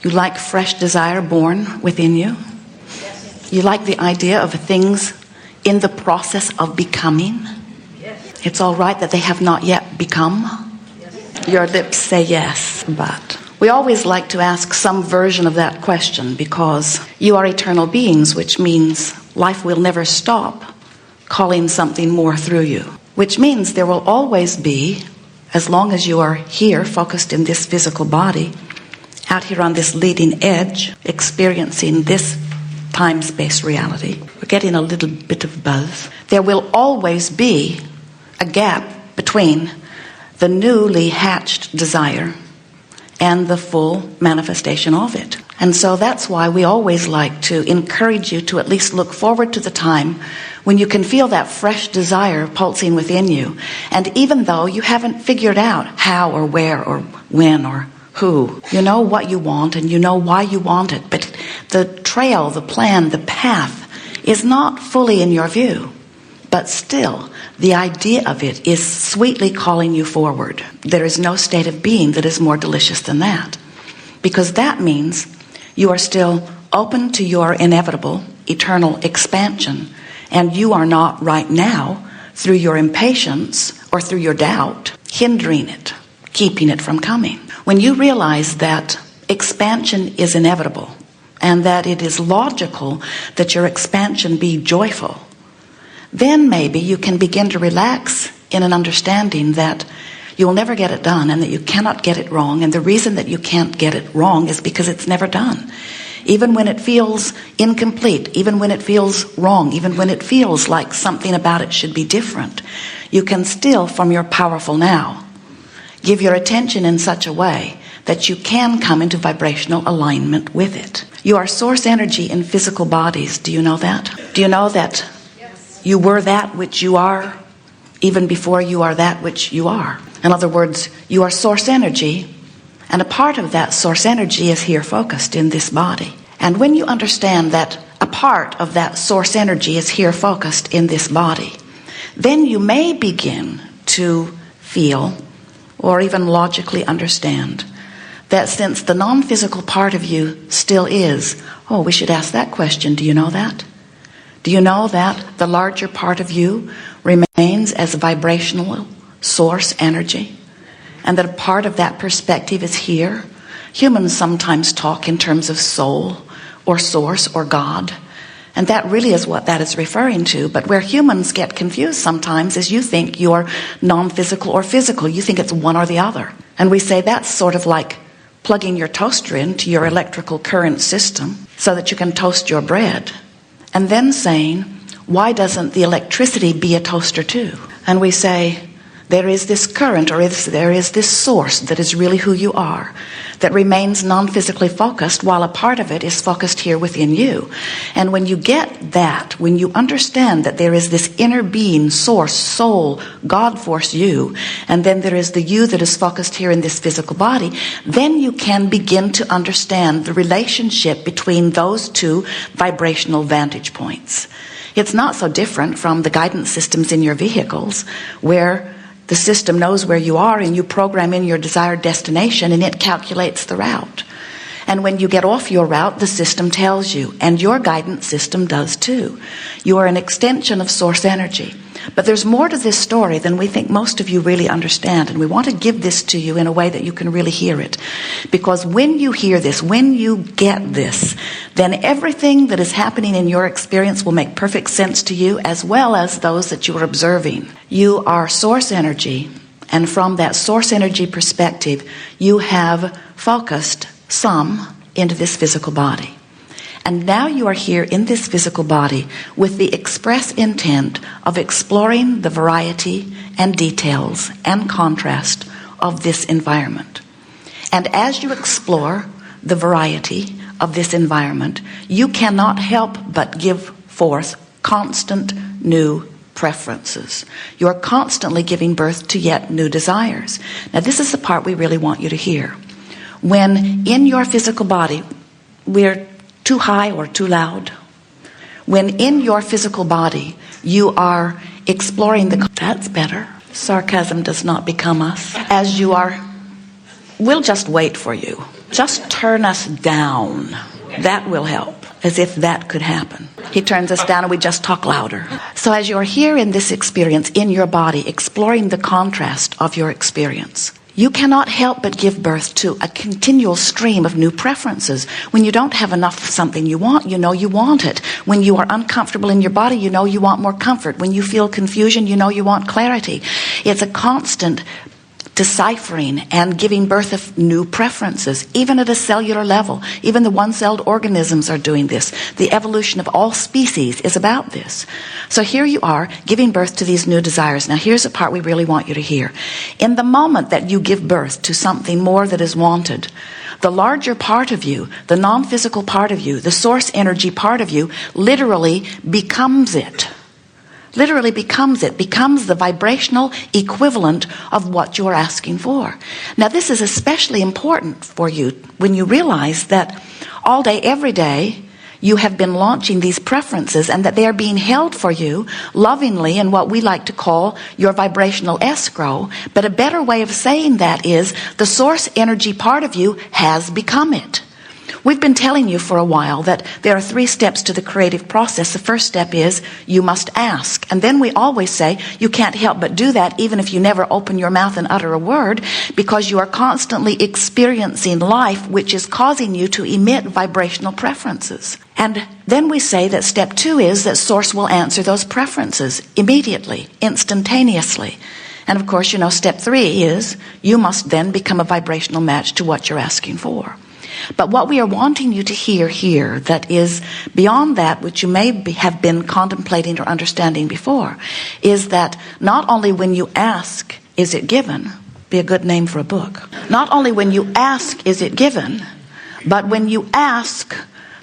You like fresh desire born within you. You like the idea of things in the process of becoming. It's all right that they have not yet become. Your lips say yes, but we always like to ask some version of that question, because you are eternal beings, which means life will never stop calling something more through you. Which means there will always be, as long as you are here, focused in this physical body, out here on this leading edge, experiencing this time-space reality. We're getting a little bit of buzz. There will always be a gap between the newly hatched desire and the full manifestation of it. And so that's why we always like to encourage you to at least look forward to the time when you can feel that fresh desire pulsing within you. And even though you haven't figured out how or where or when or who, you know what you want and you know why you want it, but the trail, the plan, the path is not fully in your view. But still, the idea of it is sweetly calling you forward. There is no state of being that is more delicious than that. Because that means you are still open to your inevitable, eternal expansion. And you are not right now, through your impatience or through your doubt, hindering it, keeping it from coming. When you realize that expansion is inevitable and that it is logical that your expansion be joyful, then maybe you can begin to relax in an understanding that you'll never get it done and that you cannot get it wrong. And the reason that you can't get it wrong is because it's never done. Even when it feels incomplete, even when it feels wrong, even when it feels like something about it should be different, you can still, from your powerful now, give your attention in such a way that you can come into vibrational alignment with it. You are source energy in physical bodies. Do you know that? Do you know that you were that which you are even before you are that which you are? In other words, you are source energy, and a part of that source energy is here focused in this body. And when you understand that a part of that source energy is here focused in this body, then you may begin to feel, or even logically understand, that since the non-physical part of you still is, oh, we should ask that question, do you know that? Do you know that the larger part of you remains as a vibrational source energy? And that a part of that perspective is here? Humans sometimes talk in terms of soul or source or God. And that really is what that is referring to. But where humans get confused sometimes is you think you're non-physical or physical. You think it's one or the other. And we say that's sort of like plugging your toaster into your electrical current system so that you can toast your bread. And then saying, why doesn't the electricity be a toaster too? And we say, there is this current, or there is this source that is really who you are, that remains non-physically focused while a part of it is focused here within you. And when you get that, when you understand that there is this inner being, source, soul, God force you, and then there is the you that is focused here in this physical body, then you can begin to understand the relationship between those two vibrational vantage points. It's not so different from the guidance systems in your vehicles, where the system knows where you are and you program in your desired destination and it calculates the route. And when you get off your route, the system tells you, and your guidance system does too. You are an extension of source energy. But there's more to this story than we think most of you really understand, and we want to give this to you in a way that you can really hear it. Because when you hear this, when you get this, then everything that is happening in your experience will make perfect sense to you, as well as those that you are observing. You are source energy, and from that source energy perspective, you have focused some into this physical body. And now you are here in this physical body with the express intent of exploring the variety and details and contrast of this environment. And as you explore the variety of this environment, you cannot help but give forth constant new preferences. You are constantly giving birth to yet new desires. Now this is the part we really want you to hear. When in your physical body, we're too high or too loud. When in your physical body you are exploring that's better. Sarcasm does not become us. As you are, we'll just wait for you. Just turn us down. That will help. As if that could happen. He turns us down and we just talk louder. So as you're here in this experience, in your body, exploring the contrast of your experience, you cannot help but give birth to a continual stream of new preferences. When you don't have enough of something you want, you know you want it. When you are uncomfortable in your body, you know you want more comfort. When you feel confusion, you know you want clarity. It's a constant deciphering and giving birth of new preferences, even at a cellular level. Even the one-celled organisms are doing this. The evolution of all species is about this. So here you are, giving birth to these new desires. Now here's the part we really want you to hear. In the moment that you give birth to something more that is wanted, the larger part of you, the non-physical part of you, the source energy part of you, literally becomes it. Literally becomes it, becomes the vibrational equivalent of what you're asking for. Now this is especially important for you when you realize that all day, every day, you have been launching these preferences and that they are being held for you lovingly in what we like to call your vibrational escrow. But a better way of saying that is the source energy part of you has become it. We've been telling you for a while that there are 3 steps to the creative process. The first step is you must ask. And then we always say you can't help but do that even if you never open your mouth and utter a word, because you are constantly experiencing life which is causing you to emit vibrational preferences. And then we say that step 2 is that Source will answer those preferences immediately, instantaneously. And of course, you know, step 3 is you must then become a vibrational match to what you're asking for. But what we are wanting you to hear here that is beyond that which you may have been contemplating or understanding before is that not only when you ask is it given, be a good name for a book. Not only when you ask is it given, but when you ask,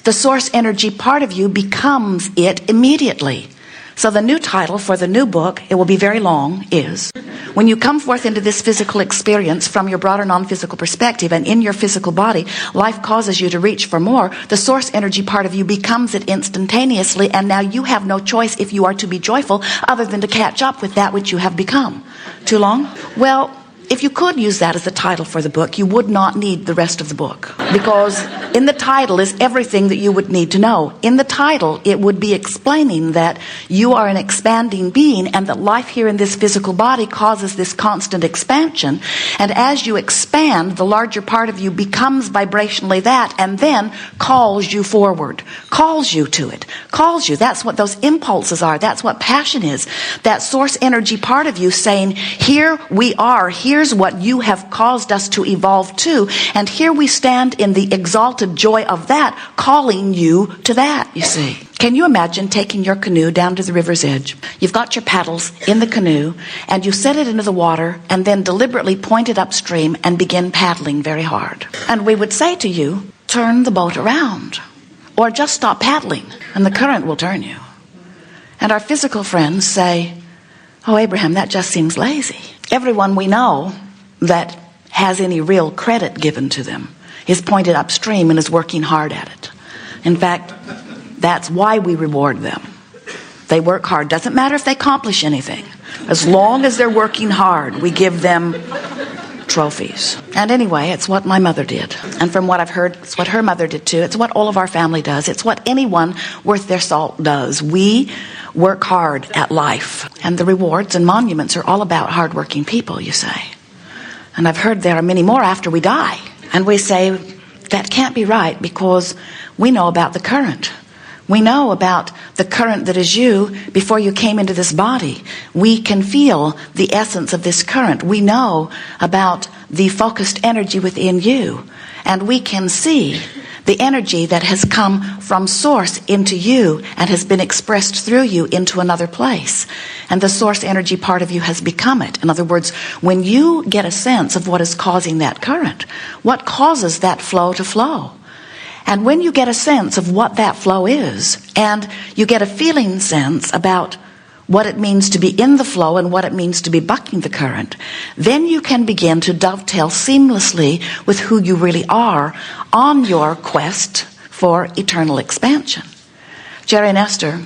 the source energy part of you becomes it immediately. So the new title for the new book, it will be very long, is when you come forth into this physical experience from your broader non-physical perspective and in your physical body, life causes you to reach for more. The source energy part of you becomes it instantaneously, and now you have no choice if you are to be joyful other than to catch up with that which you have become. Too long? Well, if you could use that as the title for the book, you would not need the rest of the book. Because in the title is everything that you would need to know. In the title, it would be explaining that you are an expanding being and that life here in this physical body causes this constant expansion. And as you expand, the larger part of you becomes vibrationally that and then calls you forward, calls you to it, calls you. That's what those impulses are. That's what passion is. That source energy part of you saying, here we are, here's what you have caused us to evolve to, and here we stand in the exalted joy of that, calling you to that, you see. Can you imagine taking your canoe down to the river's edge? You've got your paddles in the canoe, and you set it into the water, and then deliberately point it upstream and begin paddling very hard. And we would say to you, turn the boat around, or just stop paddling, and the current will turn you. And our physical friends say, oh, Abraham, that just seems lazy. Everyone we know that has any real credit given to them is pointed upstream and is working hard at it. In fact, that's why we reward them. They work hard. Doesn't matter if they accomplish anything. As long as they're working hard, we give them trophies. And anyway, it's what my mother did. And from what I've heard, it's what her mother did too. It's what all of our family does. It's what anyone worth their salt does. We work hard at life. And the rewards and monuments are all about hardworking people, you say. And I've heard there are many more after we die. And we say, that can't be right because we know about the current. We know about the current that is you before you came into this body. We can feel the essence of this current. We know about the focused energy within you. And we can see the energy that has come from source into you and has been expressed through you into another place. And the source energy part of you has become it. In other words, when you get a sense of what is causing that current, what causes that flow to flow, and when you get a sense of what that flow is, and you get a feeling sense about what it means to be in the flow and what it means to be bucking the current, then you can begin to dovetail seamlessly with who you really are on your quest for eternal expansion. Jerry and Esther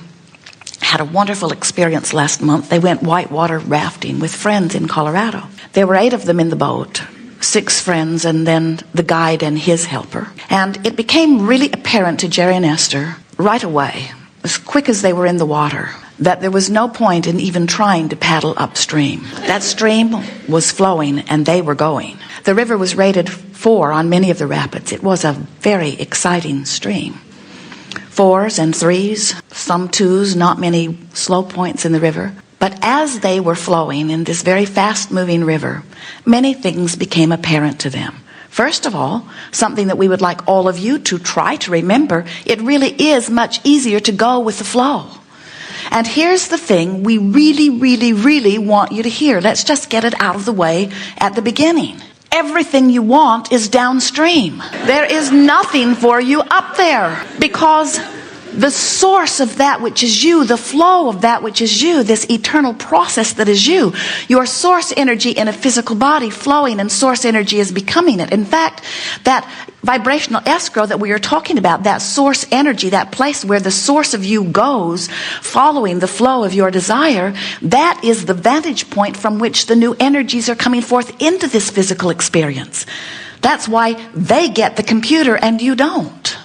had a wonderful experience last month. They went whitewater rafting with friends in Colorado. There were 8 of them in the boat. 6 friends and then the guide and his helper. And it became really apparent to Jerry and Esther right away, as quick as they were in the water, that there was no point in even trying to paddle upstream. That stream was flowing and they were going. The river was rated 4 on many of the rapids. It was a very exciting stream. 4s and 3s, some 2s, not many slow points in the river. But as they were flowing in this very fast-moving river, many things became apparent to them. First of all, something that we would like all of you to try to remember, it really is much easier to go with the flow. And here's the thing we really, really, really want you to hear. Let's just get it out of the way at the beginning. Everything you want is downstream. There is nothing for you up there, because the source of that which is you, the flow of that which is you, this eternal process that is you, your source energy in a physical body flowing, and source energy is becoming it. In fact, that vibrational escrow that we are talking about, that source energy, that place where the source of you goes, following the flow of your desire, that is the vantage point from which the new energies are coming forth into this physical experience. That's why they get the computer and you don't.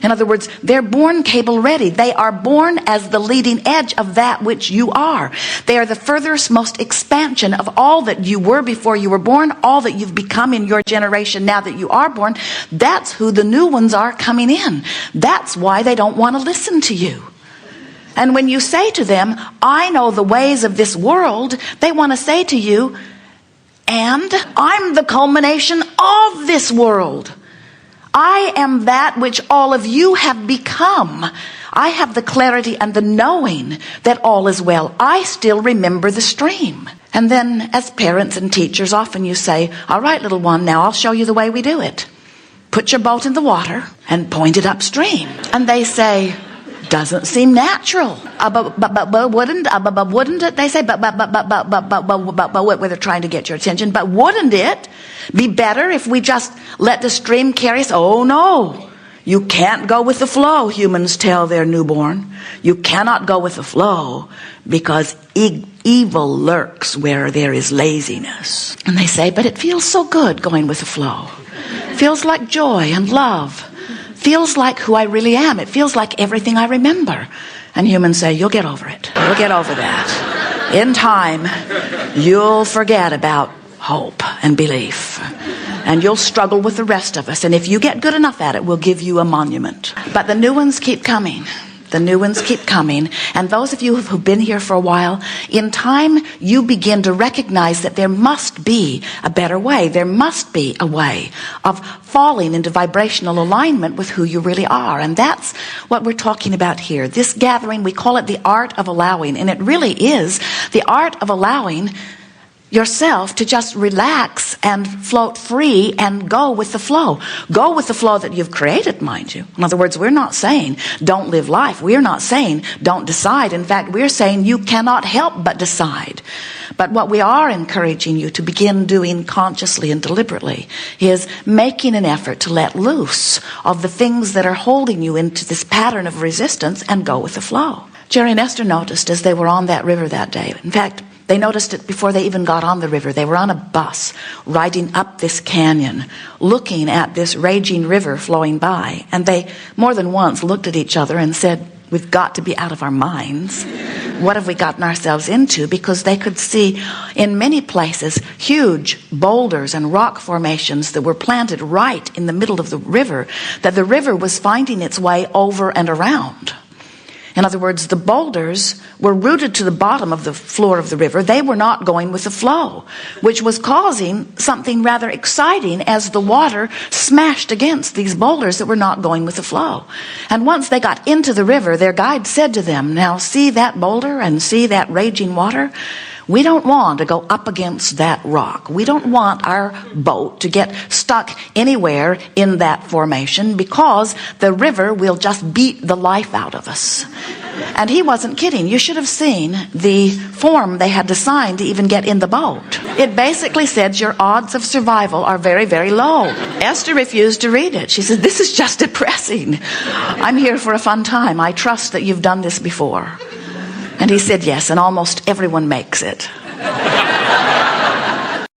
In other words, they're born cable ready. They are born as the leading edge of that which you are. They are the furthest, most expansion of all that you were before you were born, all that you've become in your generation now that you are born. That's who the new ones are coming in. That's why they don't want to listen to you. And when you say to them, I know the ways of this world, they want to say to you, and I'm the culmination of this world. I am that which all of you have become. I have the clarity and the knowing that all is well. I still remember the stream. And then as parents and teachers, often you say, all right, little one, now I'll show you the way we do it. Put your boat in the water and point it upstream. And they say, doesn't seem natural. But wouldn't it? They say, but they're trying to get your attention. But wouldn't it be better if we just let the stream carry us? Oh no, you can't go with the flow, humans tell their newborn. You cannot go with the flow because evil lurks where there is laziness. And they say, but it feels so good going with the flow. It feels like joy and love. Feels like who I really am. It feels like everything I remember. And humans say, you'll get over it. You'll get over that. In time, you'll forget about hope and belief. And you'll struggle with the rest of us. And if you get good enough at it, we'll give you a monument. But the new ones keep coming. The new ones keep coming. And those of you who've been here for a while, in time you begin to recognize that there must be a better way. There must be a way of falling into vibrational alignment with who you really are. And that's what we're talking about here. This gathering, we call it the art of allowing. And it really is the art of allowing yourself to just relax and float free and go with the flow. Go with the flow that you've created, mind you. In other words, we're not saying don't live life. We're not saying don't decide. In fact, we're saying you cannot help but decide. But what we are encouraging you to begin doing consciously and deliberately is making an effort to let loose of the things that are holding you into this pattern of resistance and go with the flow. Jerry and Esther noticed as they were on that river that day. In fact, they noticed it before they even got on the river. They were on a bus riding up this canyon, looking at this raging river flowing by. And they more than once looked at each other and said, we've got to be out of our minds. What have we gotten ourselves into? Because they could see in many places huge boulders and rock formations that were planted right in the middle of the river, that the river was finding its way over and around. In other words, the boulders were rooted to the bottom of the floor of the river. They were not going with the flow, which was causing something rather exciting as the water smashed against these boulders that were not going with the flow. And once they got into the river, their guide said to them, now see that boulder and see that raging water? We don't want to go up against that rock. We don't want our boat to get stuck anywhere in that formation because the river will just beat the life out of us. And he wasn't kidding. You should have seen the form they had to sign to even get in the boat. It basically said your odds of survival are very, very low. Esther refused to read it. She said, this is just depressing. I'm here for a fun time. I trust that you've done this before. And he said, yes, and almost everyone makes it.